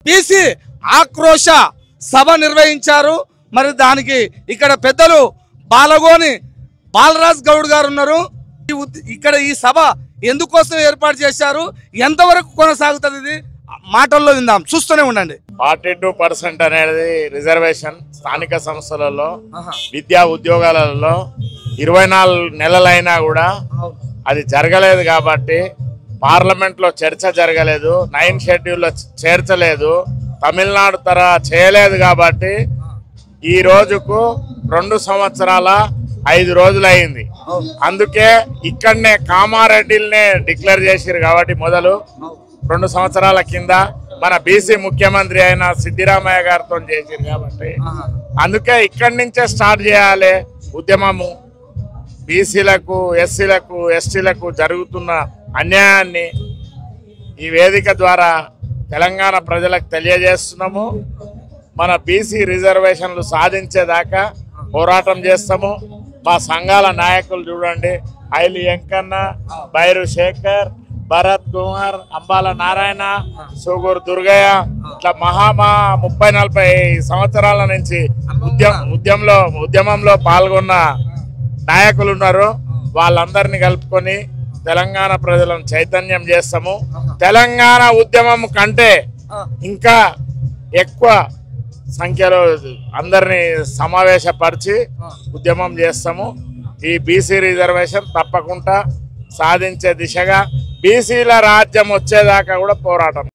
BC ఆక్రోశ సభ నిర్వహించారు. మరి దానికి ఇక్కడ పెద్దలు బాలగోని బాలరాజ్ గౌడ్ గారు ఉన్నారు. ఇక్కడ ఈ సభ ఎందుకోసం ఏర్పాటు చేశారు, ఎంతవరకు కొనసాగుతుంది, ఇది మాటల్లో విందాం, చూస్తూనే ఉండండి. 42% అనేది రిజర్వేషన్ స్థానిక సంస్థలలో విద్యా ఉద్యోగాలలో 24 నెలలైనా కూడా అది జరగలేదు కాబట్టి పార్లమెంట్లో చర్చ జరగలేదు, 9 షెడ్యూల్లో చేర్చలేదు, తమిళనాడు చేయలేదు కాబట్టి ఈ రోజుకు 2 సంవత్సరాల 5 రోజులు అయింది. అందుకే ఇక్కడనే కామారెడ్డినే డిక్లేర్ చేసిరు కాబట్టి మొదలు 2 సంవత్సరాల కింద మన బీసీ ముఖ్యమంత్రి అయిన సిద్దిరామయ్య గారితో చేసిరు కాబట్టి అందుకే ఇక్కడి నుంచే స్టార్ట్ చేయాలి ఉద్యమము. బీసీలకు, ఎస్సీలకు, ఎస్టీలకు జరుగుతున్న అన్యాయాన్ని ఈ వేదిక ద్వారా తెలంగాణ ప్రజలకు తెలియజేస్తున్నాము. మన బీసీ రిజర్వేషన్లు సాధించేదాకా పోరాటం చేస్తాము. మా సంఘాల నాయకులు చూడండి, ఐలి వెంకన్న, బైరు శేఖర్, భరత్ కుమార్, అంబాల నారాయణ, సూగూరు దుర్గయ్య, ఇట్లా 30-40 సంవత్సరాల నుంచి ఉద్యమంలో పాల్గొన్న నాయకులు ఉన్నారు. వాళ్ళందరినీ కలుపుకొని తెలంగాణ ప్రజలను చైతన్యం చేస్తాము. తెలంగాణ ఉద్యమం కంటే ఇంకా ఎక్కువ సంఖ్యలో అందరినీ సమావేశపరిచి ఉద్యమం చేస్తాము. ఈ బీసీ రిజర్వేషన్ తప్పకుండా సాధించే దిశగా బీసీల రాజ్యం వచ్చేదాకా కూడా పోరాటం.